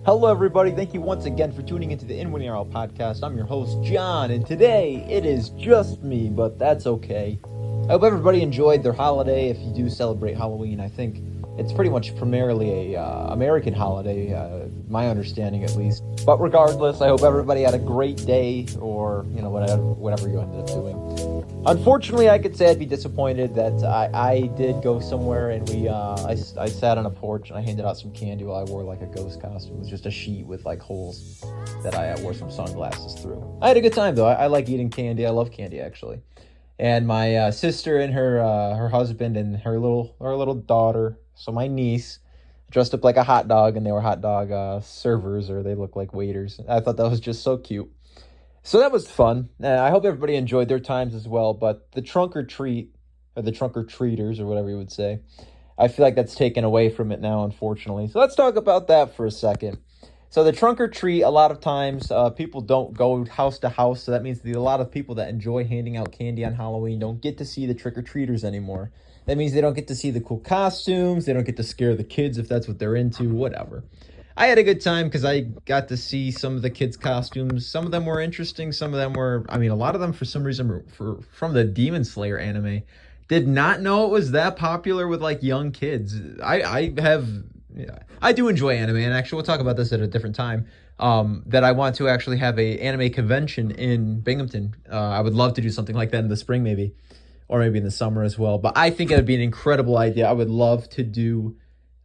Hello, everybody. Thank you once again for tuning into the IOEO podcast. I'm your host, John, and today it is just me, but that's okay. I hope everybody enjoyed their holiday. If you do celebrate Halloween, I think it's pretty much primarily a American holiday, my understanding at least. But regardless, I hope everybody had a great day, or whatever you ended up doing. Unfortunately, I could say I'd be disappointed that I did go somewhere and I sat on a porch and I handed out some candy while I wore like a ghost costume. It was just a sheet with like holes that I wore some sunglasses through. I had a good time though. I like eating candy. I love candy actually. And my sister and her husband and her little daughter, so my niece, dressed up like a hot dog, and they were hot dog servers, or they look like waiters. I thought that was just so cute. So that was fun. I hope everybody enjoyed their times as well. But the trunk or treat, or the trunk or treaters, or whatever you would say, I feel like that's taken away from it now, unfortunately. So let's talk about that for a second. So the trunk or treat, a lot of times people don't go house to house. So that means that a lot of people that enjoy handing out candy on Halloween don't get to see the trick or treaters anymore. That means they don't get to see the cool costumes. They don't get to scare the kids if that's what they're into, whatever. I had a good time because I got to see some of the kids' costumes. Some of them were interesting. Some of them were, a lot of them for some reason were from the Demon Slayer anime. Did not know it was that popular with like young kids. I do enjoy anime, and actually we'll talk about this at a different time. That I want to actually have a anime convention in Binghamton. I would love to do something like that in the spring maybe, or maybe in the summer as well. But I think it would be an incredible idea. I would love to do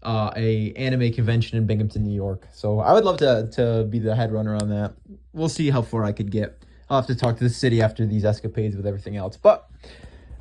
a anime convention in Binghamton, New York. So I would love to be the head runner on that. We'll see how far I could get. I'll have to talk to the city after these escapades with everything else. But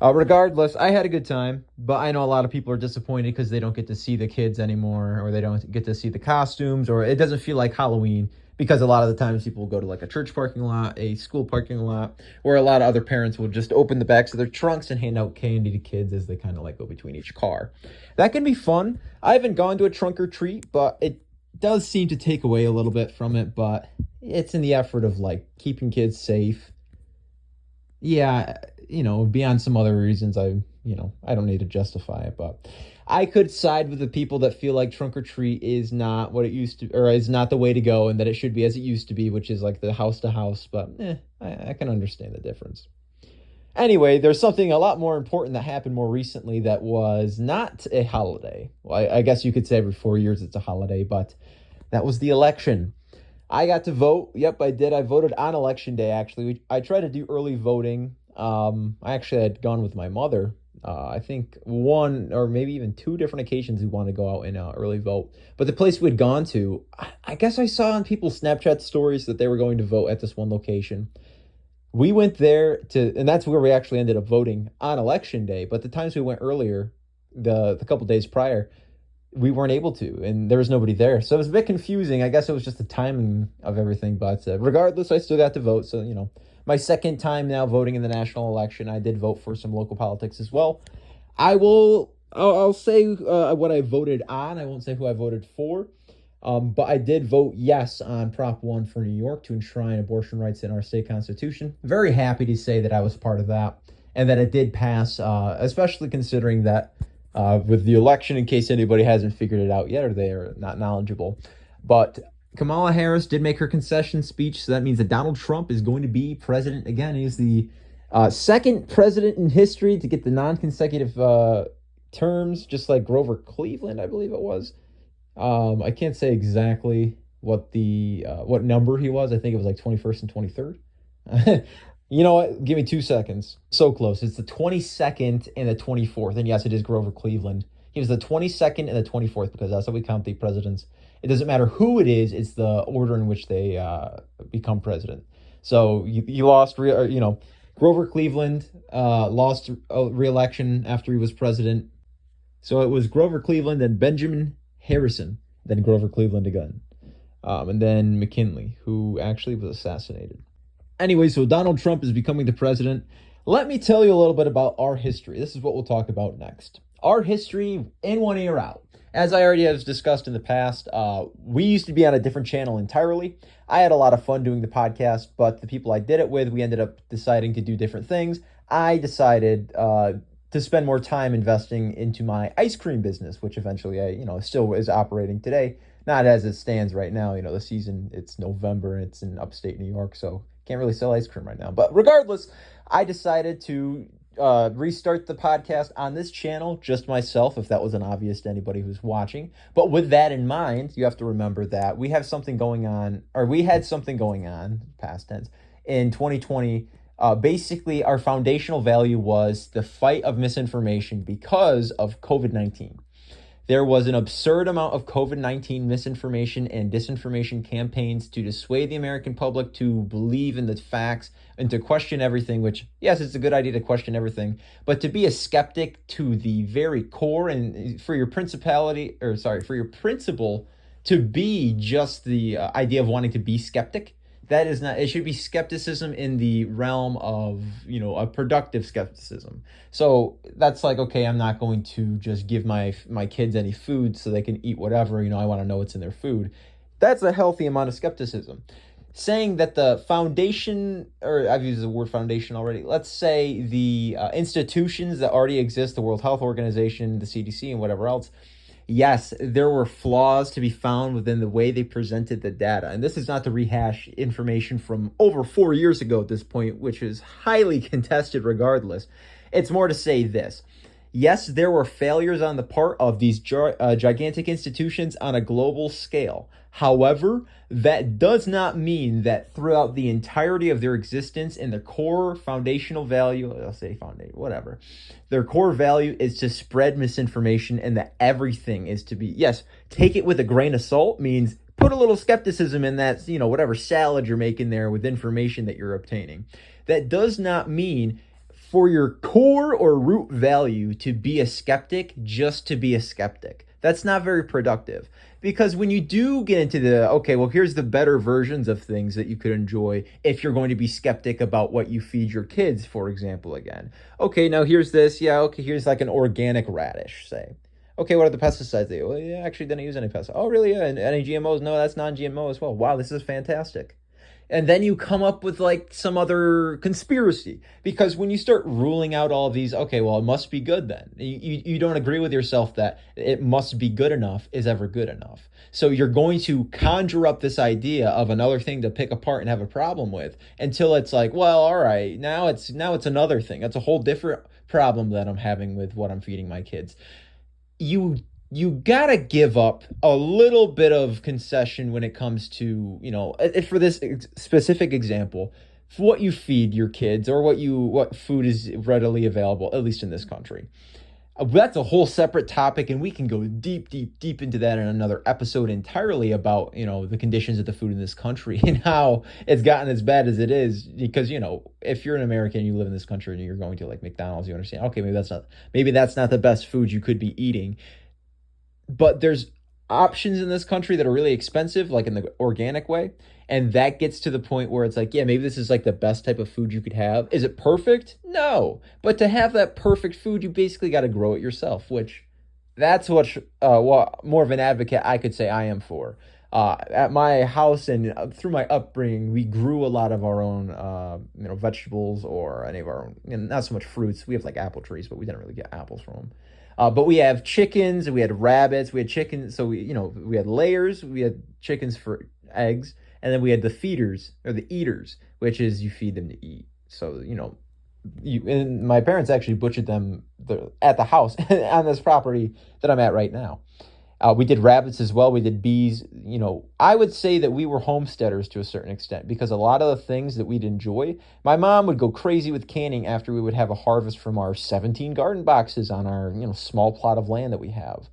regardless, I had a good time. But I know a lot of people are disappointed because they don't get to see the kids anymore, or they don't get to see the costumes, or it doesn't feel like Halloween. Because a lot of the times people will go to like a church parking lot, a school parking lot, or a lot of other parents will just open the backs of their trunks and hand out candy to kids as they kind of like go between each car. That can be fun. I haven't gone to a trunk or treat, but it does seem to take away a little bit from it, but it's in the effort of like keeping kids safe. Yeah, beyond some other reasons, I don't need to justify it, but I could side with the people that feel like trunk or treat is not what it used to, or is not the way to go, and that it should be as it used to be, which is like the house to house, but I can understand the difference. Anyway, there's something a lot more important that happened more recently that was not a holiday. Well, I guess you could say every 4 years it's a holiday, but that was the election. I got to vote. Yep, I did. I voted on election day, actually. I tried to do early voting. I actually had gone with my mother. I think one or maybe even two different occasions we wanted to go out and early vote. But the place we'd gone to, I guess I saw on people's Snapchat stories that they were going to vote at this one location. We went there and that's where we actually ended up voting on election day. But the times we went earlier, the couple days prior, we weren't able to, and there was nobody there. So it was a bit confusing. I guess it was just the timing of everything. But regardless, I still got to vote. So, my second time now voting in the national election. I did vote for some local politics as well. I'll say what I voted on. I won't say who I voted for. But I did vote yes on Prop 1 for New York to enshrine abortion rights in our state constitution. Very happy to say that I was part of that and that it did pass, especially considering that with the election, in case anybody hasn't figured it out yet or they are not knowledgeable. But Kamala Harris did make her concession speech, so that means that Donald Trump is going to be president again. He's the second president in history to get the non-consecutive terms, just like Grover Cleveland, I believe it was. I can't say exactly what number he was. I think it was like 21st and 23rd. You know what? Give me 2 seconds. So close. It's the 22nd and the 24th. And yes, it is Grover Cleveland. He was the 22nd and the 24th because that's how we count the presidents. It doesn't matter who it is. It's the order in which they become president. So you lost, Grover Cleveland lost re-election after he was president. So it was Grover Cleveland and Benjamin Harrison, then Grover Cleveland again. And then McKinley, who actually was assassinated. Anyway, so Donald Trump is becoming the president. Let me tell you a little bit about our history. This is what we'll talk about next. Our history in 1 ear out. As I already have discussed in the past, we used to be on a different channel entirely. I had a lot of fun doing the podcast, but the people I did it with, we ended up deciding to do different things. I decided to spend more time investing into my ice cream business, which eventually I, still is operating today. Not as it stands right now. The season, it's November, it's in upstate New York, so can't really sell ice cream right now. But regardless, I decided to restart the podcast on this channel, just myself, if that wasn't obvious to anybody who's watching. But with that in mind, you have to remember that we have something going on, or we had something going on, past tense, in 2020. Basically, our foundational value was the fight of misinformation because of COVID-19. There was an absurd amount of COVID-19 misinformation and disinformation campaigns to dissuade the American public to believe in the facts and to question everything, which, yes, it's a good idea to question everything, but to be a skeptic to the very core and for your for your principle to be just the idea of wanting to be skeptic. That is not, it should be skepticism in the realm of, a productive skepticism. So that's like, okay, I'm not going to just give my kids any food so they can eat whatever, I want to know what's in their food. That's a healthy amount of skepticism. Saying that the foundation, or I've used the word foundation already, let's say the institutions that already exist, the World Health Organization, the CDC, and whatever else, yes, there were flaws to be found within the way they presented the data. And this is not to rehash information from over 4 years ago at this point, which is highly contested regardless. It's more to say this. Yes, there were failures on the part of these gigantic institutions on a global scale. However, that does not mean that throughout the entirety of their existence and their core foundational value, I'll say foundation, whatever, their core value is to spread misinformation and that everything is to be, yes, take it with a grain of salt means put a little skepticism in that, whatever salad you're making there with information that you're obtaining. That does not mean for your core or root value to be a skeptic just to be a skeptic. That's not very productive. Because when you do get into here's the better versions of things that you could enjoy if you're going to be skeptic about what you feed your kids, for example, again. Okay, now here's this. Yeah, okay, here's like an organic radish, say. Okay, what are the pesticides? Well, yeah, actually didn't use any pesticides. Oh, really? Yeah, and any GMOs? No, that's non-GMO as well. Wow, this is fantastic. And then you come up with like some other conspiracy, because when you start ruling out all of these, okay, well, it must be good then. You don't agree with yourself that it must be good enough is ever good enough. So you're going to conjure up this idea of another thing to pick apart and have a problem with until it's like, well, all right, now it's another thing. That's a whole different problem that I'm having with what I'm feeding my kids. You gotta give up a little bit of concession when it comes to, for this specific example, for what you feed your kids or what food is readily available, at least in this country. That's a whole separate topic, and we can go deep into that in another episode entirely about, the conditions of the food in this country and how it's gotten as bad as it is. Because, if you're an American and you live in this country and you're going to like McDonald's, you understand, okay, maybe that's not the best food you could be eating. But there's options in this country that are really expensive, like in the organic way. And that gets to the point where it's like, yeah, maybe this is like the best type of food you could have. Is it perfect? No. But to have that perfect food, you basically got to grow it yourself, which that's what more of an advocate I could say I am for. At my house and through my upbringing, we grew a lot of our own, vegetables or any of our own, not so much fruits. We have like apple trees, but we didn't really get apples from them. But we have chickens, we had rabbits, we had chickens. So we had layers, we had chickens for eggs, and then we had the feeders or the eaters, which is you feed them to eat. So, and my parents actually butchered them at the house on this property that I'm at right now. We did rabbits as well. We did bees. I would say that we were homesteaders to a certain extent because a lot of the things that we'd enjoy, my mom would go crazy with canning after we would have a harvest from our 17 garden boxes on our, small plot of land that we have.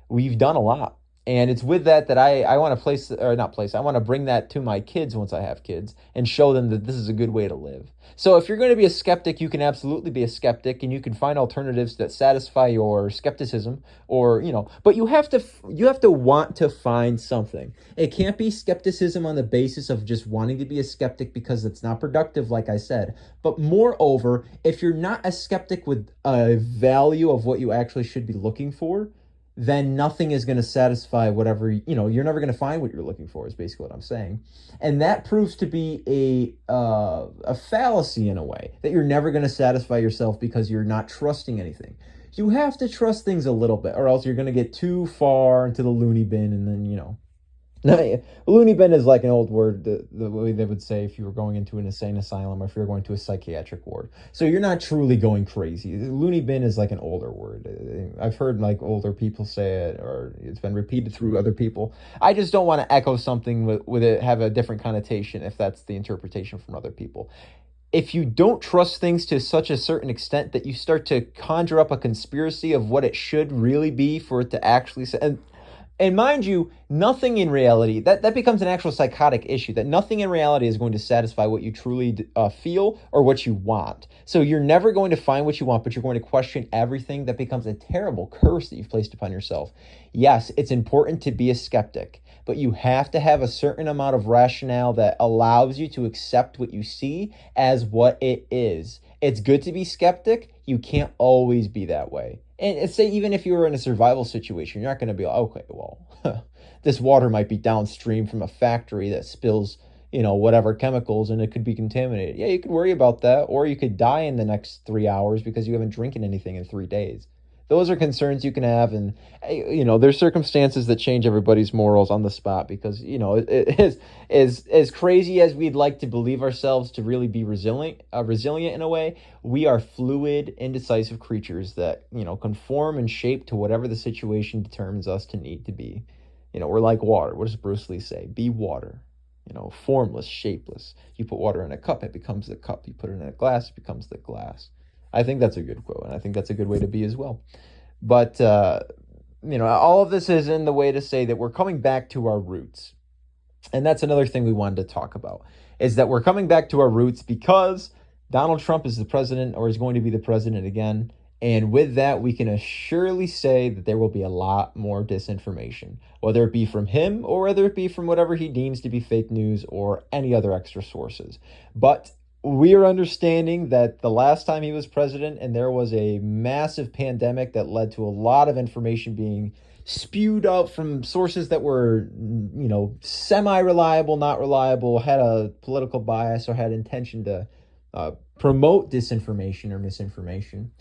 We've done a lot. And it's with that I want to I want to bring that to my kids once I have kids and show them that this is a good way to live. So if you're going to be a skeptic, you can absolutely be a skeptic and you can find alternatives that satisfy your skepticism but you have to want to find something. It can't be skepticism on the basis of just wanting to be a skeptic because it's not productive, like I said. But moreover, if you're not a skeptic with a value of what you actually should be looking for, then nothing is going to satisfy whatever, you're never going to find what you're looking for is basically what I'm saying. And that proves to be a fallacy in a way, that you're never going to satisfy yourself because you're not trusting anything. You have to trust things a little bit or else you're going to get too far into the loony bin and then, No, loony bin is like an old word, the way they would say if you were going into an insane asylum or if you were going to a psychiatric ward. So you're not truly going crazy. Loony bin is like an older word. I've heard like older people say it, or it's been repeated through other people. I just don't want to echo something with it have a different connotation if that's the interpretation from other people. If you don't trust things to such a certain extent that you start to conjure up a conspiracy of what it should really be for it to actually say, and mind you, nothing in reality, that becomes an actual psychotic issue, that nothing in reality is going to satisfy what you truly feel or what you want. So you're never going to find what you want, but you're going to question everything. That becomes a terrible curse that you've placed upon yourself. Yes, it's important to be a skeptic, but you have to have a certain amount of rationale that allows you to accept what you see as what it is. It's good to be skeptic. You can't always be that way. And say even if you were in a survival situation, you're not going to be like, okay, well, this water might be downstream from a factory that spills, whatever chemicals, and it could be contaminated. Yeah, you could worry about that, or you could die in the next 3 hours because you haven't drinking anything in 3 days. Those are concerns you can have, and there's circumstances that change everybody's morals on the spot because it is as crazy as we'd like to believe ourselves to really be resilient in a way. We are fluid, indecisive creatures that conform and shape to whatever the situation determines us to need to be. We're like water. What does Bruce Lee say? Be water. Formless, shapeless. You put water in a cup, it becomes the cup. You put it in a glass, it becomes the glass. I think that's a good quote, and I think that's a good way to be as well. But, all of this is in the way to say that we're coming back to our roots. And that's another thing we wanted to talk about, is that we're coming back to our roots because Donald Trump is the president, or is going to be the president again. And with that, we can surely say that there will be a lot more disinformation, whether it be from him or whether it be from whatever he deems to be fake news or any other extra sources. But we are understanding that the last time he was president and there was a massive pandemic that led to a lot of information being spewed out from sources that were, semi-reliable, not reliable, had a political bias, or had intention to promote disinformation or misinformation.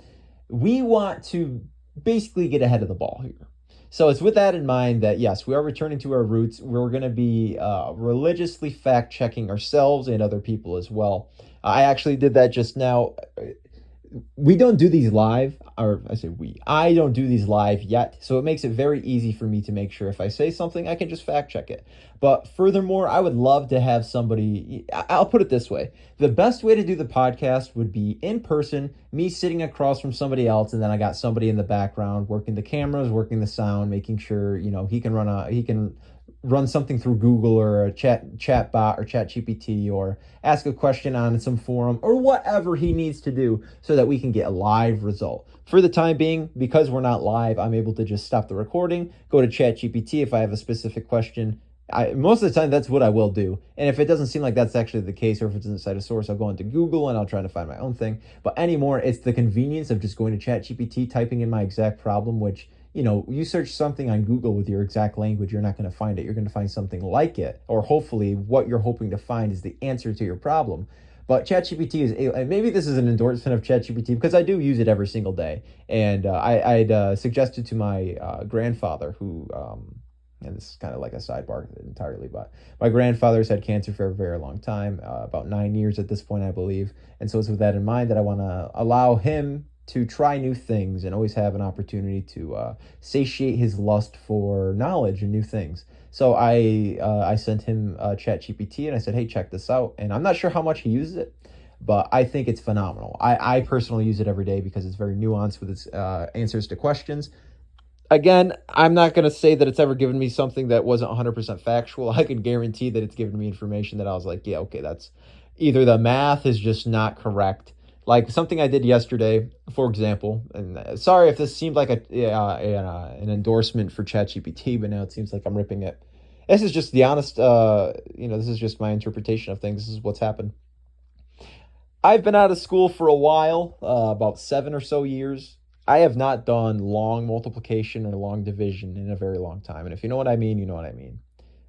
We want to basically get ahead of the ball here. So it's with that in mind that, yes, we are returning to our roots. We're going to be religiously fact-checking ourselves and other people as well. I actually did that just now. We don't do these live, or I say we. I don't do these live yet, so it makes it very easy for me to make sure if I say something, I can just fact check it. But furthermore, I would love to have somebody, I'll put it this way. The best way to do the podcast would be in person, me sitting across from somebody else, and then I got somebody in the background working the cameras, working the sound, making sure, he can run something through Google or a chat bot or chat GPT, or ask a question on some forum, or whatever he needs to do so that we can get a live result. For the time being, because we're not live, I'm able to just stop the recording, go to chat GPT if I have a specific question. Most of the time, that's what I will do. And if it doesn't seem like that's actually the case, or if it's inside a source, I'll go into Google and I'll try to find my own thing. But anymore, it's the convenience of just going to chat GPT, typing in my exact problem, which you search something on Google with your exact language, you're not going to find it. You're going to find something like it, or hopefully what you're hoping to find is the answer to your problem. But ChatGPT is, maybe this is an endorsement of ChatGPT because I do use it every single day. And I'd suggested to my grandfather who, and this is kind of like a sidebar entirely, but my grandfather's had cancer for a very long time, about 9 years at this point, I believe. And so it's with that in mind that I want to allow him to try new things and always have an opportunity to satiate his lust for knowledge and new things. So I sent him ChatGPT and I said, hey, check this out. And I'm not sure how much he uses it, but I think it's phenomenal. I personally use it every day because it's very nuanced with its answers to questions. Again, I'm not going to say that it's ever given me something that wasn't 100% factual. I can guarantee that it's given me information that I was like, yeah, okay, that's either the math is just not correct. Like something I did yesterday, for example, and sorry if this seemed like an endorsement for ChatGPT, but now it seems like I'm ripping it. This is just the honest, this is just my interpretation of things. This is what's happened. I've been out of school for a while, about 7 or so years. I have not done long multiplication or long division in a very long time. And if you know what I mean, you know what I mean.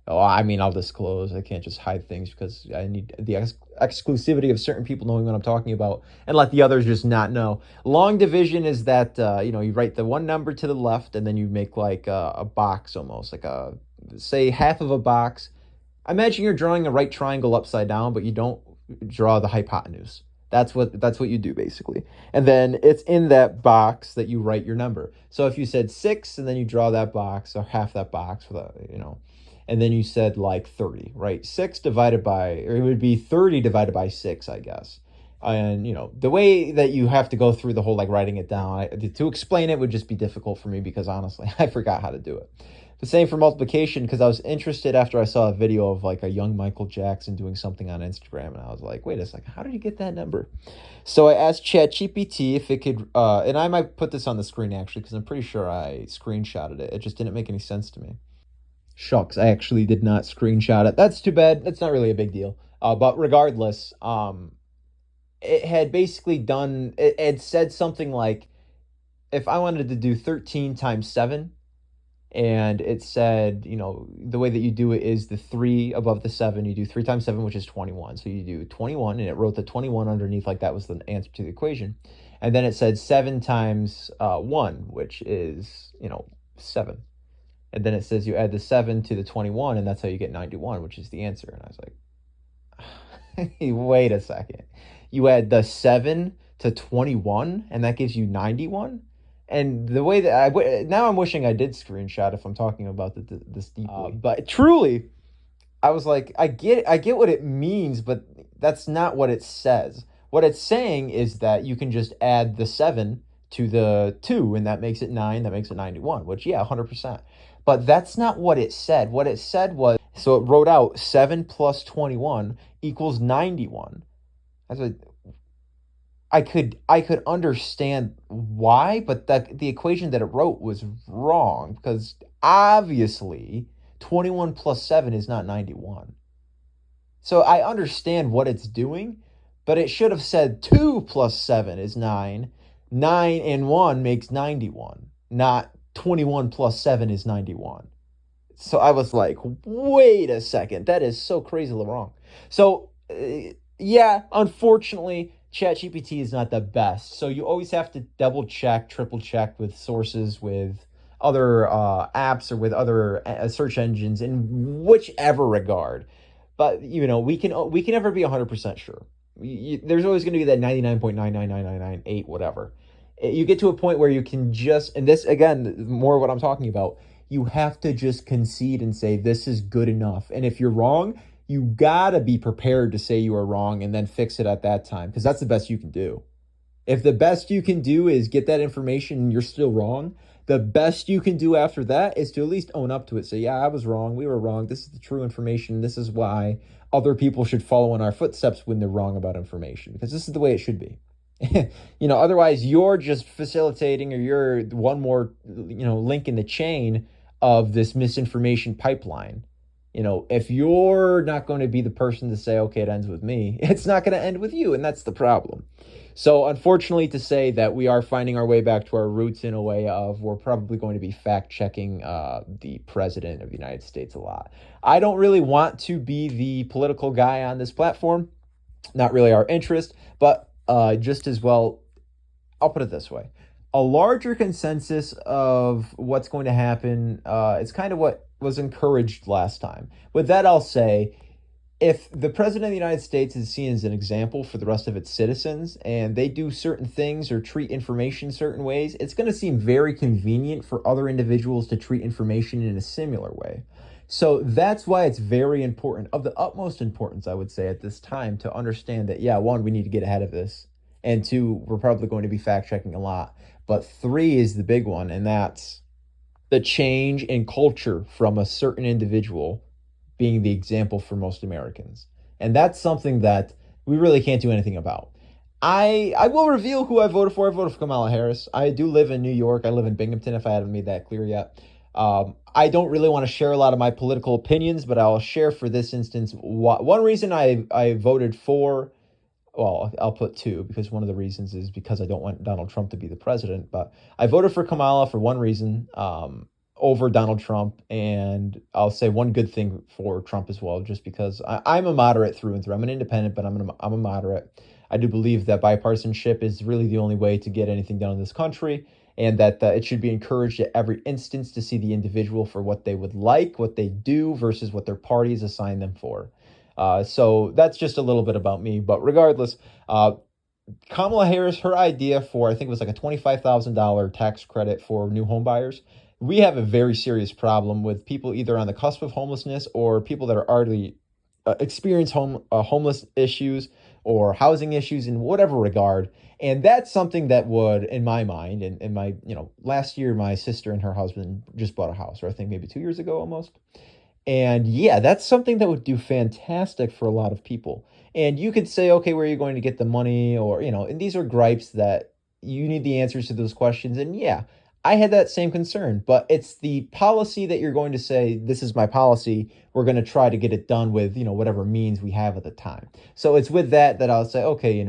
Oh, I mean, I'll disclose. I can't just hide things because I need the exclusivity of certain people knowing what I'm talking about and let the others just not know. Long division is that, you write the one number to the left and then you make like a box almost, like a say half of a box. Imagine you're drawing a right triangle upside down, but you don't draw the hypotenuse. That's what you do basically. And then it's in that box that you write your number. So if you said 6 and then you draw that box or half that box for the, and then you said like 30, right? 6 divided by, or it would be 30 divided by 6, I guess. And the way that you have to go through the whole like writing it down, to explain it would just be difficult for me because honestly, I forgot how to do it. The same for multiplication, because I was interested after I saw a video of like a young Michael Jackson doing something on Instagram, and I was like, wait a second, how did he get that number? So I asked ChatGPT if it could, and I might put this on the screen actually, because I'm pretty sure I screenshotted it. It just didn't make any sense to me. Shucks, I actually did not screenshot it. That's too bad. That's not really a big deal. But regardless, it had basically done, it had said something like, if I wanted to do 13 times 7, and it said, the way that you do it is the 3 above the 7. You do 3 times 7, which is 21. So you do 21, and it wrote the 21 underneath like that was the answer to the equation. And then it said 7 times 1, which is, 7. And then it says you add the 7 to the 21, and that's how you get 91, which is the answer. And I was like, hey, wait a second. You add the 7 to 21, and that gives you 91? And the way that now I'm wishing I did screenshot if I'm talking about this deeply. But truly, I was like, I get what it means, but that's not what it says. What it's saying is that you can just add the 7 to the 2, and that makes it 9, that makes it 91, which, yeah, 100%. But that's not what it said. What it said was, so it wrote out 7 plus 21 equals 91. I was like, I could understand why, but the equation that it wrote was wrong, because obviously 21 plus 7 is not 91. So I understand what it's doing, but it should have said 2 plus 7 is 9. 9 and 1 makes 91, not 21 plus 7 is 91. So I was like, wait a second, that is so crazily wrong. So yeah, unfortunately, ChatGPT is not the best. So you always have to double check, triple check with sources, with other apps, or with other search engines in whichever regard. But we can never be 100% sure. There's always going to be that 99.99998 whatever. You get to a point where you can just, and this again, more what I'm talking about, you have to just concede and say this is good enough. And if you're wrong, you gotta be prepared to say you are wrong and then fix it at that time, because that's the best you can do. If the best you can do is get that information and you're still wrong, the best you can do after that is to at least own up to it. Say, yeah, I was wrong. We were wrong. This is the true information. This is why other people should follow in our footsteps when they're wrong about information, because this is the way it should be. Otherwise you're just facilitating, or you're one more, link in the chain of this misinformation pipeline. If you're not going to be the person to say, okay, it ends with me, it's not going to end with you. And that's the problem. So unfortunately, to say that we are finding our way back to our roots in a way of, we're probably going to be fact checking the president of the United States a lot. I don't really want to be the political guy on this platform. Not really our interest, but just as well, I'll put it this way. A larger consensus of what's going to happen, it's kind of what was encouraged last time. With that, I'll say, if the president of the United States is seen as an example for the rest of its citizens, and they do certain things or treat information certain ways, it's going to seem very convenient for other individuals to treat information in a similar way. So that's why it's very important, of the utmost importance, I would say, at this time, to understand that, yeah, 1, we need to get ahead of this, and 2, we're probably going to be fact checking a lot. But 3 is the big one, and that's the change in culture from a certain individual being the example for most Americans. And that's something that we really can't do anything about. I will reveal who I voted for. I voted for Kamala Harris. I do live in New York. I live in Binghamton, if I haven't made that clear yet. I don't really want to share a lot of my political opinions, but I'll share for this instance one reason I voted for. Well, I'll put 2, because one of the reasons is because I don't want Donald Trump to be the president. But I voted for Kamala for one reason over Donald Trump. And I'll say one good thing for Trump as well, just because I'm a moderate through and through. I'm an independent, but I'm a moderate. I do believe that bipartisanship is really the only way to get anything done in this country. and that it should be encouraged at every instance to see the individual for what they would like, what they do, versus what their parties assign them for. So that's just a little bit about me. But regardless, Kamala Harris, her idea for, I think it was like a $25,000 tax credit for new home buyers. We have a very serious problem with people either on the cusp of homelessness or people that are already experience homeless issues or housing issues in whatever regard. And that's something that would, in my mind, and in my, last year, my sister and her husband just bought a house, or I think maybe 2 years ago almost. And yeah, that's something that would do fantastic for a lot of people. And you could say, okay, where are you going to get the money? Or, and these are gripes that you need the answers to those questions. And yeah, I had that same concern, but it's the policy that you're going to say, this is my policy. We're going to try to get it done with, whatever means we have at the time. So it's with that I'll say, okay,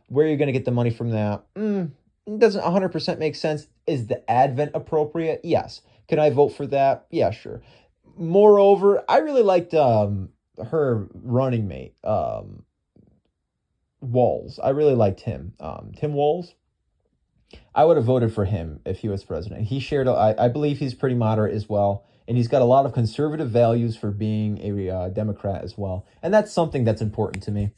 where are you going to get the money from that? It doesn't 100% make sense. Is the advent appropriate? Yes. Can I vote for that? Yeah, sure. Moreover, I really liked her running mate, Walz. I really liked him. Tim Walz. I would have voted for him if he was president. He shared, I believe he's pretty moderate as well. And he's got a lot of conservative values for being a Democrat as well. And that's something that's important to me.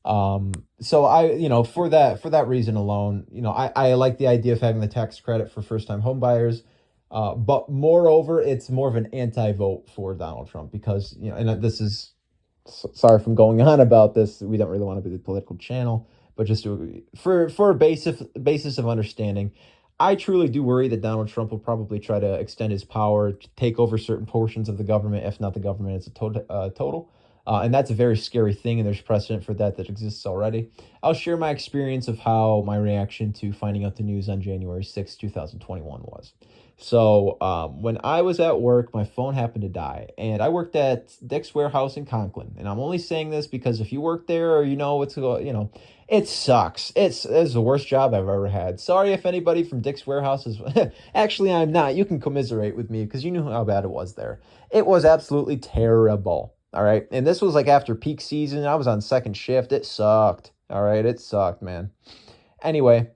So for that reason alone, I like the idea of having the tax credit for first-time home buyers. But moreover, it's more of an anti-vote for Donald Trump because, and this is, sorry if I'm going on about this. We don't really want to be the political channel, but just for a basis of understanding, I truly do worry that Donald Trump will probably try to extend his power, to take over certain portions of the government, if not the government as a total. And that's a very scary thing, and there's precedent for that exists already. I'll share my experience of how my reaction to finding out the news on January 6, 2021 was. So when I was at work, my phone happened to die, and I worked at Dick's Warehouse in Conklin. And I'm only saying this because if you work there or it sucks. It's the worst job I've ever had. Sorry if anybody from Dick's Warehouse is... Actually, I'm not. You can commiserate with me because you knew how bad it was there. It was absolutely terrible. All right. And this was like after peak season. I was on second shift. It sucked. All right. It sucked, man. Anyway,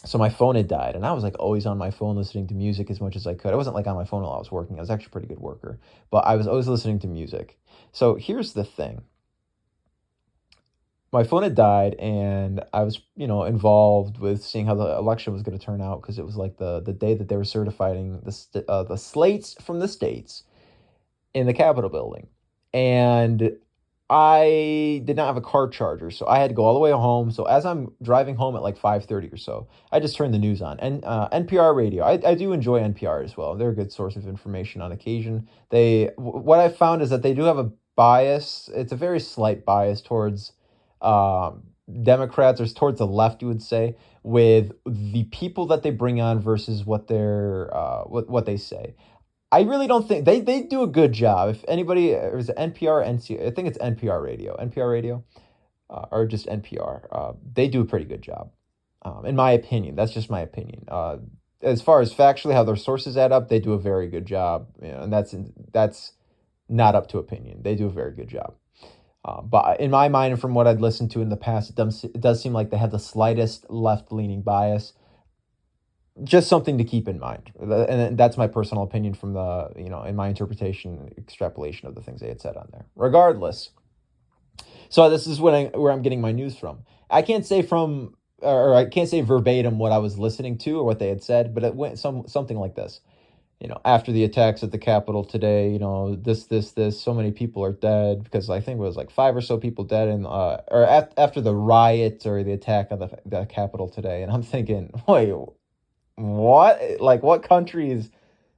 so my phone had died, and I was like always on my phone listening to music as much as I could. I wasn't like on my phone while I was working. I was actually a pretty good worker, but I was always listening to music. So here's the thing. My phone had died, and I was, involved with seeing how the election was going to turn out because it was like the day that they were certifying the slates from the states in the Capitol building. And I did not have a car charger, so I had to go all the way home. So as I'm driving home at like 5:30 or so, I just turned the news on. And NPR radio, I do enjoy NPR as well. They're a good source of information on occasion. What I found is that they do have a bias. It's a very slight bias towards Democrats, or towards the left, you would say, with the people that they bring on versus what what they say. I really don't think they do a good job. If anybody, or is it NPR, I think it's NPR radio, or just NPR. They do a pretty good job, in my opinion. That's just my opinion. As far as factually how their sources add up, they do a very good job, and that's not up to opinion. They do a very good job. But in my mind, and from what I'd listened to in the past, it does seem like they have the slightest left-leaning bias. Just something to keep in mind. And that's my personal opinion from the, in my interpretation, extrapolation of the things they had said on there. Regardless. So this is where I'm getting my news from. I can't say I can't say verbatim what I was listening to or what they had said, but it went something like this. After the attacks at the Capitol today, this, so many people are dead, because I think it was like 5 or so people dead after the riot or the attack on the Capitol today. And I'm thinking, wait, what? Like, what country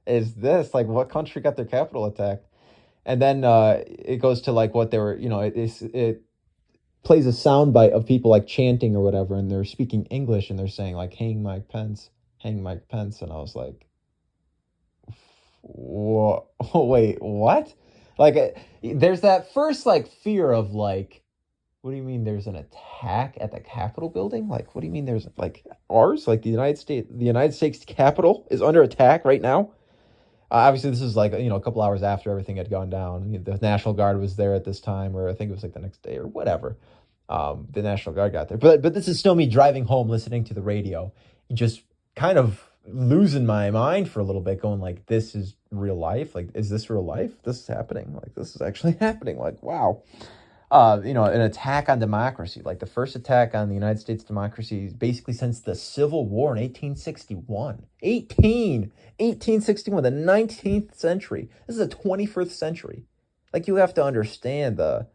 is this? Like, what country got their capital attacked? And then it goes to like what they were, it plays a soundbite of people like chanting or whatever, and they're speaking English, and they're saying like, hang Mike Pence. And I was like, wait, what? Like, there's that first like fear of like, what do you mean there's an attack at the Capitol building? Like, what do you mean there's like ours? Like the United States Capitol is under attack right now? Obviously, this is like, a couple hours after everything had gone down. The National Guard was there at this time, or I think it was like the next day or whatever. The National Guard got there. But this is still me driving home, listening to the radio, just kind of losing my mind for a little bit, going like, this is real life. Like, is this real life? This is happening. Like, this is actually happening. Like, wow. An attack on democracy, like the first attack on the United States democracy basically since the Civil War in 1861. 1861, the 19th century. This is the 21st century. Like, you have to understand the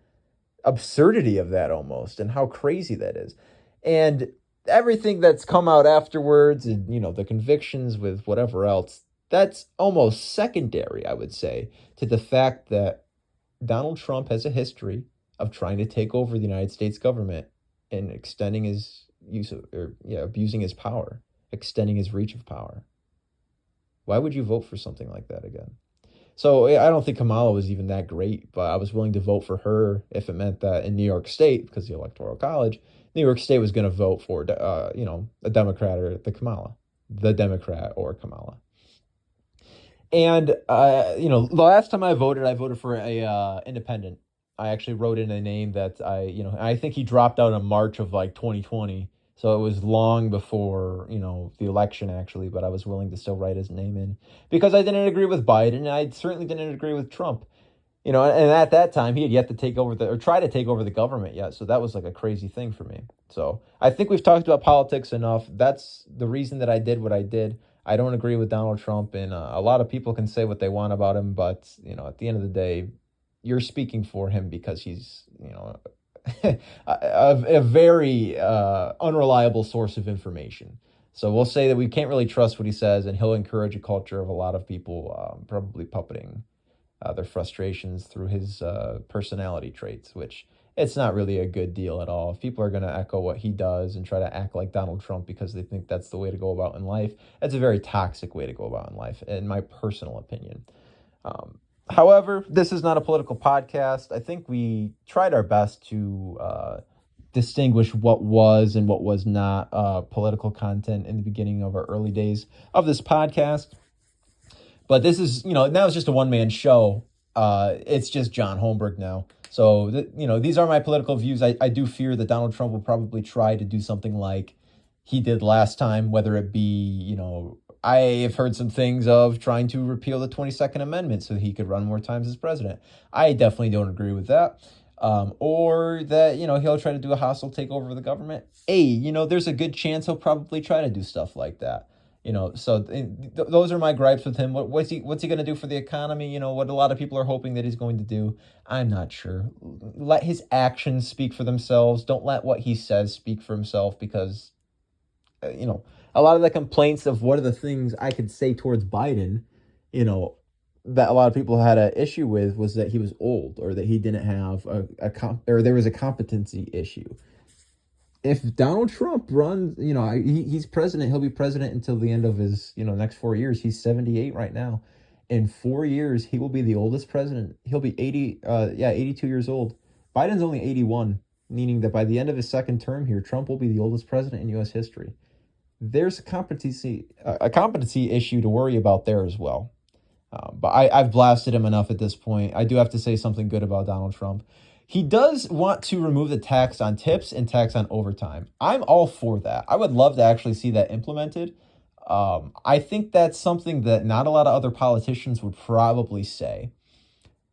absurdity of that almost and how crazy that is. And everything that's come out afterwards and, the convictions with whatever else, that's almost secondary, I would say, to the fact that Donald Trump has a history of trying to take over the United States government and extending his abusing his power, extending his reach of power. Why would you vote for something like that again? So I don't think Kamala was even that great, but I was willing to vote for her if it meant that in New York State, because the Electoral College, New York State was going to vote for, a Democrat or the Democrat or Kamala. And, the last time I voted for a independent. I actually wrote in a name that I think he dropped out in March of like 2020. So it was long before, the election actually, but I was willing to still write his name in because I didn't agree with Biden and I certainly didn't agree with Trump. And at that time he had yet to try to take over the government yet. So that was like a crazy thing for me. So I think we've talked about politics enough. That's the reason that I did what I did. I don't agree with Donald Trump, and a lot of people can say what they want about him, but, at the end of the day, you're speaking for him because he's, a very unreliable source of information. So we'll say that we can't really trust what he says, and he'll encourage a culture of a lot of people probably puppeting their frustrations through his personality traits, which it's not really a good deal at all. If people are going to echo what he does and try to act like Donald Trump because they think that's the way to go about in life, that's a very toxic way to go about in life, in my personal opinion. However, this is not a political podcast. I think we tried our best to distinguish what was and what was not political content in the beginning of our early days of this podcast. But this is, now it's just a one-man show. It's just John Holmberg now. So, these are my political views. I do fear that Donald Trump will probably try to do something like he did last time, whether it be, I have heard some things of trying to repeal the 22nd Amendment so he could run more times as president. I definitely don't agree with that. Or that, he'll try to do a hostile takeover of the government. There's a good chance he'll probably try to do stuff like that. So those are my gripes with him. What's he going to do for the economy? What a lot of people are hoping that he's going to do. I'm not sure. Let his actions speak for themselves. Don't let what he says speak for himself, because, a lot of the complaints of what are the things I could say towards Biden, that a lot of people had an issue with was that he was old, or that he didn't have or there was a competency issue. If Donald Trump runs, he's president, he'll be president until the end of his, next 4 years. He's 78 right now. In 4 years, he will be the oldest president. He'll be 82 years old. Biden's only 81, meaning that by the end of his second term here, Trump will be the oldest president in U.S. history. There's a competency issue to worry about there as well. But I've blasted him enough at this point. I do have to say something good about Donald Trump. He does want to remove the tax on tips and tax on overtime. I'm all for that. I would love to actually see that implemented. I think that's something that not a lot of other politicians would probably say.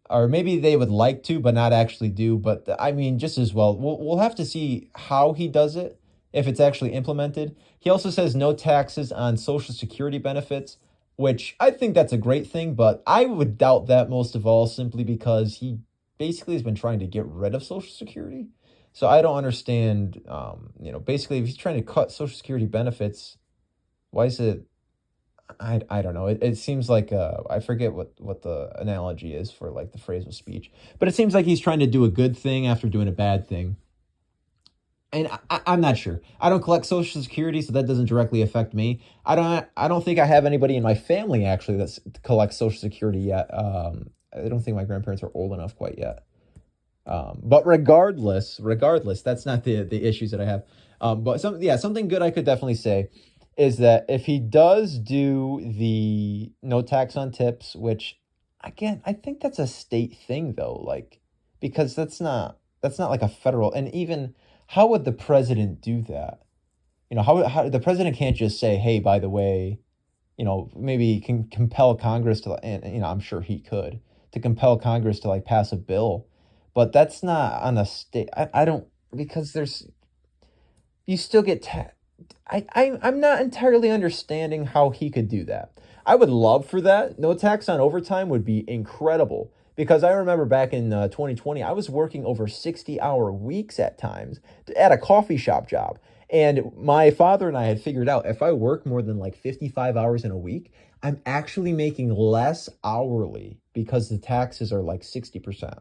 Or maybe they would like to, but not actually do. But I mean, just as well, we'll have to see how he does it, if it's actually implemented. He also says no taxes on Social Security benefits, which I think that's a great thing, but I would doubt that most of all, simply because he basically has been trying to get rid of Social Security. So I don't understand, basically if he's trying to cut Social Security benefits, why is it, I don't know. It seems like, I forget what the analogy is for like the phrase of speech, but it seems like he's trying to do a good thing after doing a bad thing. And I'm not sure. I don't collect Social Security, so that doesn't directly affect me. I don't think I have anybody in my family actually that collects Social Security yet. I don't think my grandparents are old enough quite yet. But regardless, that's not the issues that I have. But something good I could definitely say is that if he does do the no tax on tips, which again, I think that's a state thing though, like, because that's not like a federal, and even how would the president do that? How the president can't just say, hey, by the way, maybe can compel Congress to, and I'm sure he could, to compel Congress to like pass a bill, but that's not on a state. I don't, because you still get I'm not entirely understanding how he could do that. I would love for that. No tax on overtime would be incredible, because I remember back in 2020, I was working over 60-hour weeks at times at a coffee shop job. And my father and I had figured out if I work more than like 55 hours in a week, I'm actually making less hourly because the taxes are like 60%.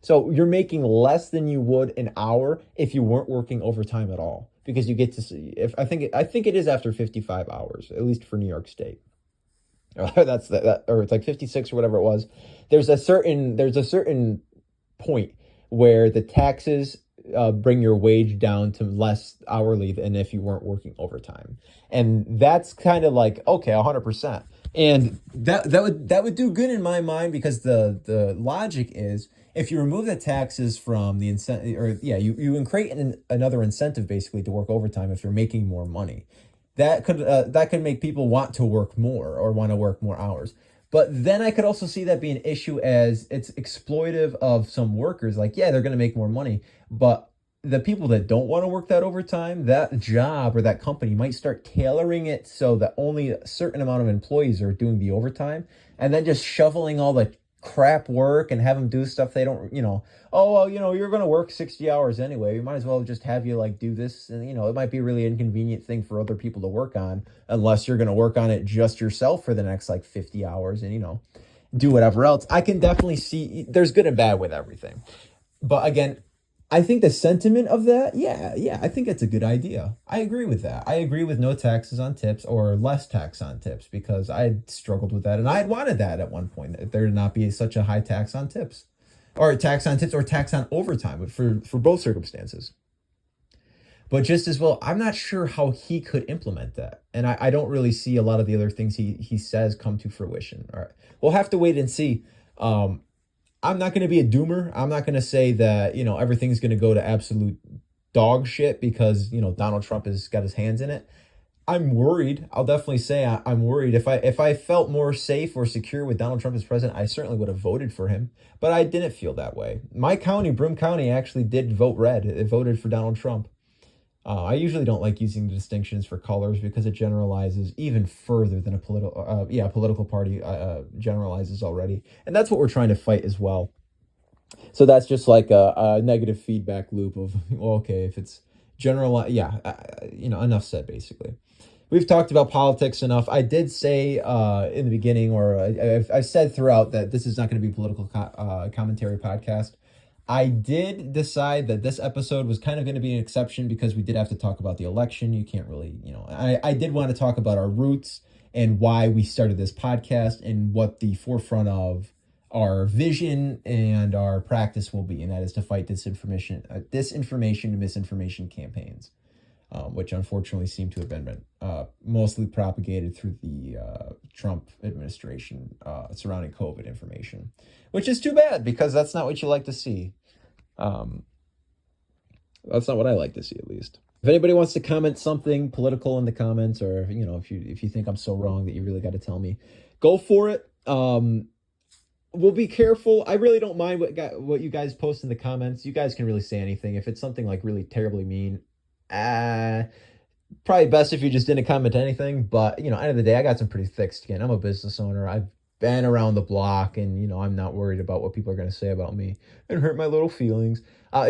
So you're making less than you would an hour if you weren't working overtime at all, because you get to see, if I think it is after 55 hours, at least for New York State. That's that, or it's like 56 or whatever it was. There's a certain point where the taxes bring your wage down to less hourly than if you weren't working overtime, and that's kind of like, okay, 100%, and that would do good in my mind, because the logic is, if you remove the taxes from the incentive, or you create another incentive basically to work overtime if you're making more money. That could make people want to work more, or want to work more hours. But then I could also see that being an issue, as it's exploitive of some workers. Like, yeah, they're going to make more money, but the people that don't want to work that overtime, that job or that company might start tailoring it so that only a certain amount of employees are doing the overtime, and then just shoveling all the crap work and have them do stuff they don't, oh, well, you're going to work 60 hours anyway. We might as well just have you like do this. And, it might be a really inconvenient thing for other people to work on, unless you're going to work on it just yourself for the next like 50 hours and, do whatever else. I can definitely see there's good and bad with everything. But again, I think the sentiment of that, yeah, I think it's a good idea. I agree with that. I agree with no taxes on tips, or less tax on tips, because I had struggled with that, and I had wanted that at one point, that there would not be such a high tax on tips, or tax on tips, or tax on overtime, but for both circumstances. But just as well, I'm not sure how he could implement that, and I don't really see a lot of the other things he says come to fruition. All right, we'll have to wait and see. I'm not going to be a doomer. I'm not going to say that, everything's going to go to absolute dog shit because, Donald Trump has got his hands in it. I'm worried. I'll definitely say I'm worried. If I felt more safe or secure with Donald Trump as president, I certainly would have voted for him. But I didn't feel that way. My county, Broome County, actually did vote red. It voted for Donald Trump. I usually don't like using distinctions for colors, because it generalizes even further than a political party generalizes already. And that's what we're trying to fight as well. So that's just like a negative feedback loop of, well, okay, if it's general, enough said, basically. We've talked about politics enough. I did say in the beginning, or I've said throughout, that this is not going to be a political commentary podcast. I did decide that this episode was kind of going to be an exception, because we did have to talk about the election. You can't really, I did want to talk about our roots and why we started this podcast, and what the forefront of our vision and our practice will be, and that is to fight disinformation and misinformation campaigns, which unfortunately seem to have been mostly propagated through the Trump administration surrounding COVID information, which is too bad, because that's not what you like to see. That's not what I like to see, at least. If anybody wants to comment something political in the comments, or if you think I'm so wrong that you really got to tell me, go for it. We'll be careful. I really don't mind what you guys post in the comments. You guys can really say anything. If it's something like really terribly mean, probably best if you just didn't comment anything. But end of the day, I got some pretty thick skin. I'm a business owner. I've been around the block, and I'm not worried about what people are going to say about me and hurt my little feelings.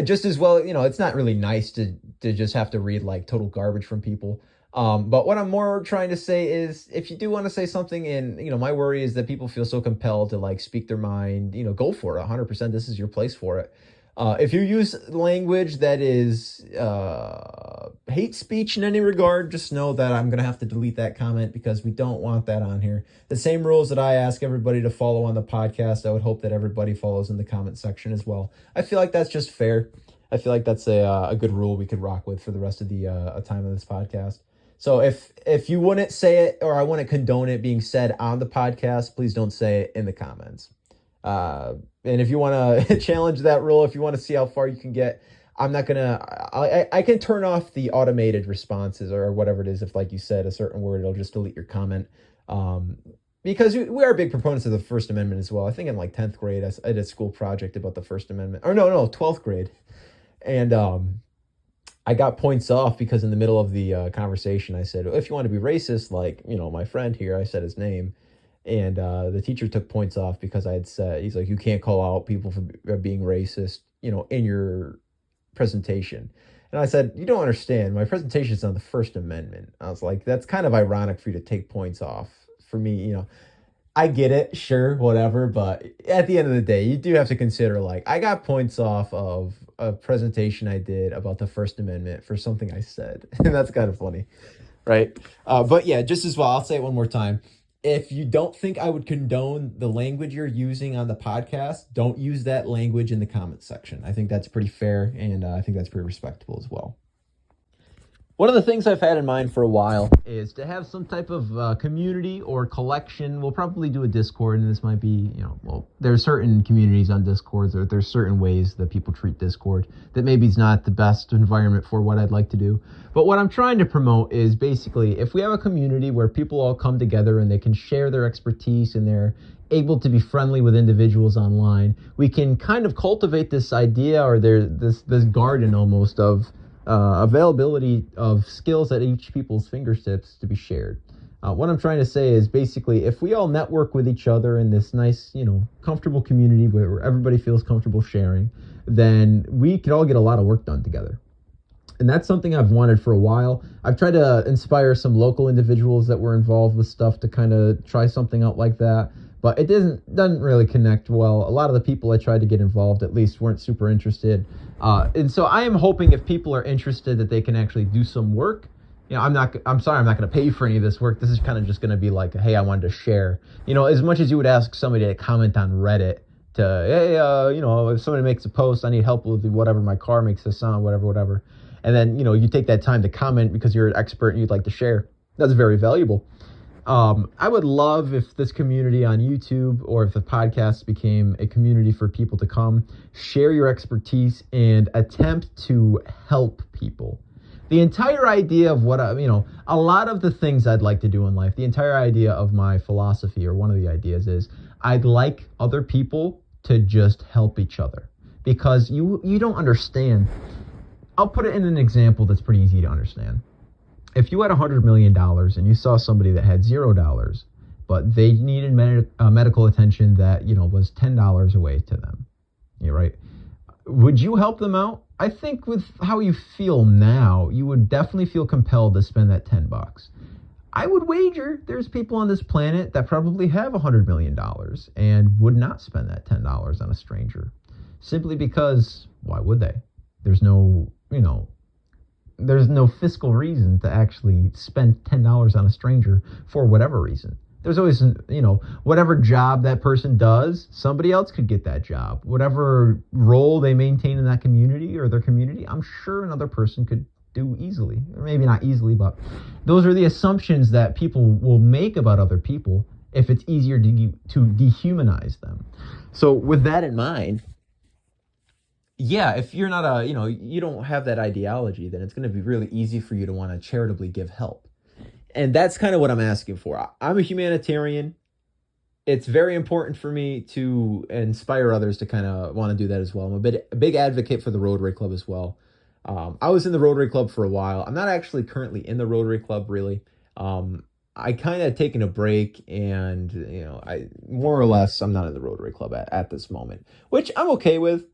Just as well, it's not really nice to just have to read like total garbage from people. But what I'm more trying to say is, if you do want to say something, and my worry is that people feel so compelled to like speak their mind, go for it 100%. This is your place for it. If you use language that is hate speech in any regard, just know that I'm going to have to delete that comment, because we don't want that on here. The same rules that I ask everybody to follow on the podcast, I would hope that everybody follows in the comment section as well. I feel like that's just fair. I feel like that's a good rule we could rock with for the rest of the time of this podcast. So if you wouldn't say it, or I wouldn't condone it being said on the podcast, please don't say it in the comments. And if you want to challenge that rule, if you want to see how far you can get, I'm not going to, I can turn off the automated responses or whatever it is. If, like you said, a certain word, it'll just delete your comment. Because we are big proponents of the First Amendment as well. I think in like 10th grade, I did a school project about the First Amendment. Or no, 12th grade. And I got points off because in the middle of the conversation, I said, if you want to be racist, like, my friend here, I said his name. And the teacher took points off because I had said, he's like, you can't call out people for being racist, in your presentation. And I said, you don't understand. My presentation is on the First Amendment. I was like, that's kind of ironic for you to take points off. For me, I get it, sure, whatever. But at the end of the day, you do have to consider, like, I got points off of a presentation I did about the First Amendment for something I said. And that's kind of funny, right? But yeah, just as well, I'll say it one more time. If you don't think I would condone the language you're using on the podcast, don't use that language in the comments section. I think that's pretty fair, and I think that's pretty respectable as well. One of the things I've had in mind for a while is to have some type of community or collection. We'll probably do a Discord, and this might be, there's certain communities on Discord, or there's certain ways that people treat Discord that maybe is not the best environment for what I'd like to do. But what I'm trying to promote is basically if we have a community where people all come together and they can share their expertise and they're able to be friendly with individuals online, we can kind of cultivate this idea or this garden almost of availability of skills at each people's fingertips to be shared. What I'm trying to say is basically if we all network with each other in this nice, comfortable community where everybody feels comfortable sharing, then we can all get a lot of work done together. And that's something I've wanted for a while. I've tried to inspire some local individuals that were involved with stuff to kind of try something out like that. But it doesn't really connect well. A lot of the people I tried to get involved at least weren't super interested. And so I am hoping if people are interested that they can actually do some work. I'm sorry, I'm not going to pay you for any of this work. This is kind of just going to be like, hey, I wanted to share. As much as you would ask somebody to comment on Reddit to, hey, if somebody makes a post, I need help with whatever, my car makes a sound, whatever. And then, you take that time to comment because you're an expert and you'd like to share. That's very valuable. I would love if this community on YouTube or if the podcast became a community for people to come, share your expertise and attempt to help people. The entire idea of what, a lot of the things I'd like to do in life, the entire idea of my philosophy or one of the ideas is I'd like other people to just help each other because you don't understand. I'll put it in an example that's pretty easy to understand. If you had $100 million and you saw somebody that had $0, but they needed medical attention that, was $10 away to them, right? Would you help them out? I think with how you feel now, you would definitely feel compelled to spend that $10. I would wager there's people on this planet that probably have $100 million and would not spend that $10 on a stranger simply because why would they? There's no fiscal reason to actually spend $10 on a stranger for whatever reason. There's always, whatever job that person does, somebody else could get that job. Whatever role they maintain in that community or their community, I'm sure another person could do easily. Or maybe not easily, but those are the assumptions that people will make about other people if it's easier to dehumanize them. So with that in mind, yeah, if you're not you don't have that ideology, then it's going to be really easy for you to want to charitably give help. And that's kind of what I'm asking for. I'm a humanitarian. It's very important for me to inspire others to kind of want to do that as well. I'm a big advocate for the Rotary Club as well. I was in the Rotary Club for a while. I'm not actually currently in the Rotary Club, really. I kind of taken a break and, I more or less, I'm not in the Rotary Club at this moment, which I'm okay with.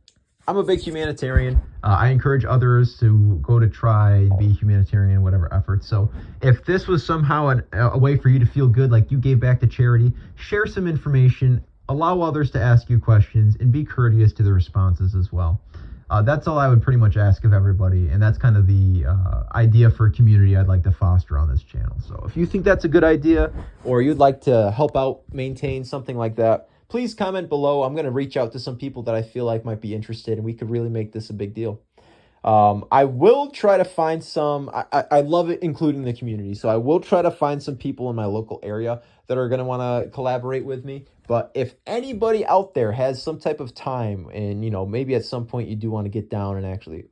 I'm a big humanitarian. I encourage others to go to try to be humanitarian, whatever effort. So if this was somehow a way for you to feel good, like you gave back to charity, share some information, allow others to ask you questions, and be courteous to the responses as well. That's all I would pretty much ask of everybody, and that's kind of the idea for a community I'd like to foster on this channel. So if you think that's a good idea, or you'd like to help out maintain something like that, please comment below. I'm going to reach out to some people that I feel like might be interested, and we could really make this a big deal. I will try to find some, I love it including the community, so I will try to find some people in my local area that are going to want to collaborate with me. But if anybody out there has some type of time and, maybe at some point you do want to get down and actually,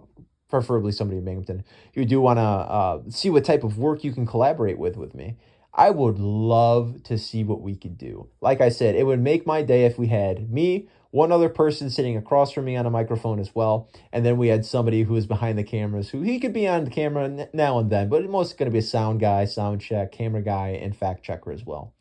preferably somebody in Binghamton, you do want to see what type of work you can collaborate with me, I would love to see what we could do. Like I said, it would make my day if we had me, one other person sitting across from me on a microphone as well, and then we had somebody who was behind the cameras who he could be on the camera now and then, but most going to be a sound guy, sound check, camera guy, and fact checker as well.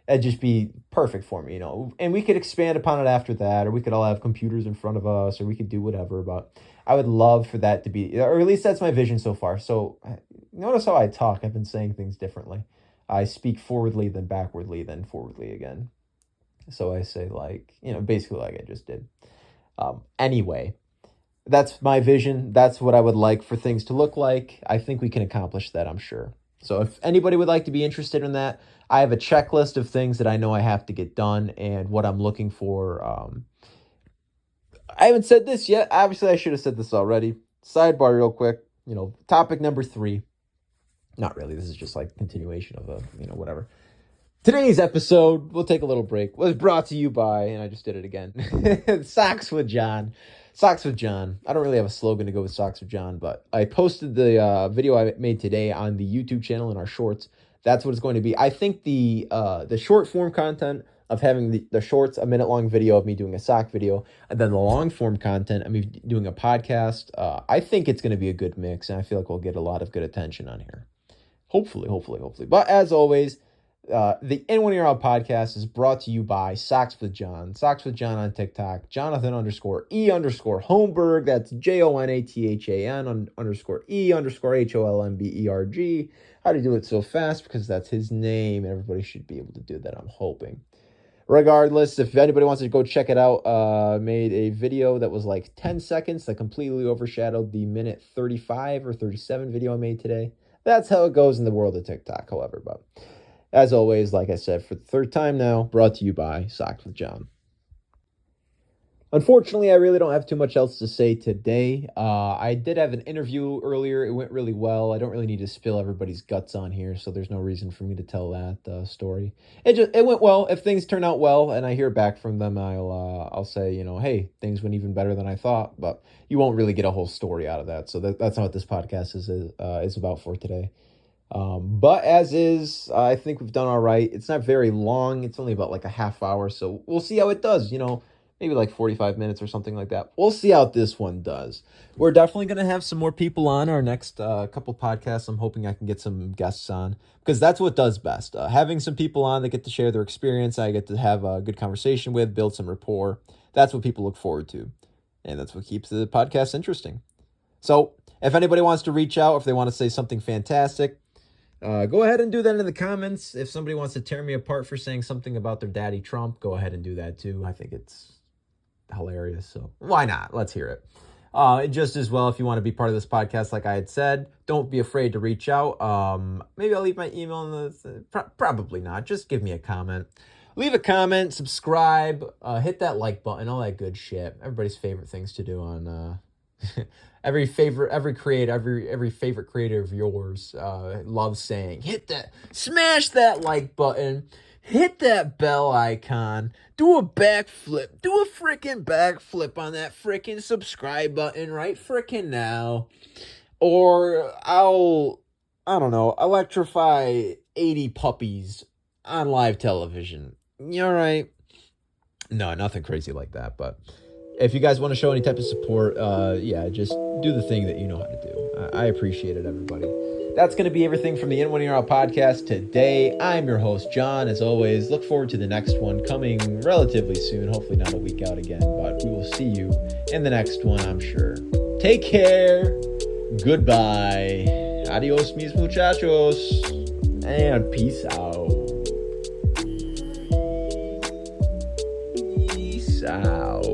That'd just be perfect for me, and we could expand upon it after that, or we could all have computers in front of us, or we could do whatever, but I would love for that to be, or at least that's my vision so far. So notice how I talk. I've been saying things differently. I speak forwardly, then backwardly, then forwardly again. So I say basically like I just did. Anyway, that's my vision. That's what I would like for things to look like. I think we can accomplish that, I'm sure. So if anybody would like to be interested in that, I have a checklist of things that I know I have to get done and what I'm looking for. I haven't said this yet. Obviously, I should have said this already. Sidebar real quick. Topic number 3. Not really. This is just like continuation of whatever. Today's episode, we'll take a little break, was brought to you by, and I just did it again, Socks with John. Socks with John. I don't really have a slogan to go with Socks with John, but I posted the video I made today on the YouTube channel in our shorts. That's what it's going to be. I think the short form content of having the shorts, a minute long video of me doing a sock video, and then the long form content of me doing a podcast. I think it's going to be a good mix, and I feel like we'll get a lot of good attention on here. Hopefully. But as always, the In1ER podcast is brought to you by Socks with John. Socks with John on TikTok. Jonathan_E_Holmberg. That's JONATHAN_E_HOLMBERG. How to do it so fast? Because that's his name. Everybody should be able to do that, I'm hoping. Regardless, if anybody wants to go check it out, made a video that was like 10 seconds that completely overshadowed the minute 35 or 37 video I made today. That's how it goes in the world of TikTok, however. But as always, like I said, for the third time now, brought to you by Socks with John. Unfortunately, I really don't have too much else to say today. I did have an interview earlier. It went really well. I don't really need to spill everybody's guts on here, so there's no reason for me to tell that story. It went well. If things turn out well and I hear back from them, I'll say, hey, things went even better than I thought. But you won't really get a whole story out of that. So that's not what this podcast is about for today. But as is, I think we've done all right. It's not very long. It's only about like a half hour. So we'll see how it does, maybe like 45 minutes or something like that. We'll see how this one does. We're definitely going to have some more people on our next couple podcasts. I'm hoping I can get some guests on because that's what does best. Having some people on that get to share their experience. I get to have a good conversation with, build some rapport. That's what people look forward to. And that's what keeps the podcast interesting. So if anybody wants to reach out, if they want to say something fantastic, go ahead and do that in the comments. If somebody wants to tear me apart for saying something about their daddy Trump, go ahead and do that too. I think it's hilarious, so why not? Let's hear it. Just as well, if you want to be part of this podcast, like I had said, don't be afraid to reach out. Maybe I'll leave my email in the... Probably not. Just give me a comment. Leave a comment, subscribe, hit that like button, all that good shit. Everybody's favorite things to do on... every favorite creator of yours loves saying, smash that like button, hit that bell icon, do a backflip, do a freaking backflip on that freaking subscribe button right freaking now, or I don't know, electrify 80 puppies on live television. You all right? No, nothing crazy like that, but if you guys want to show any type of support, just do the thing that you know how to do. I appreciate it, everybody. That's going to be everything from the In1ER podcast today. I'm your host, John. As always, look forward to the next one coming relatively soon. Hopefully not a week out again, but we will see you in the next one, I'm sure. Take care. Goodbye. Adios, mis muchachos. And peace out. Peace out.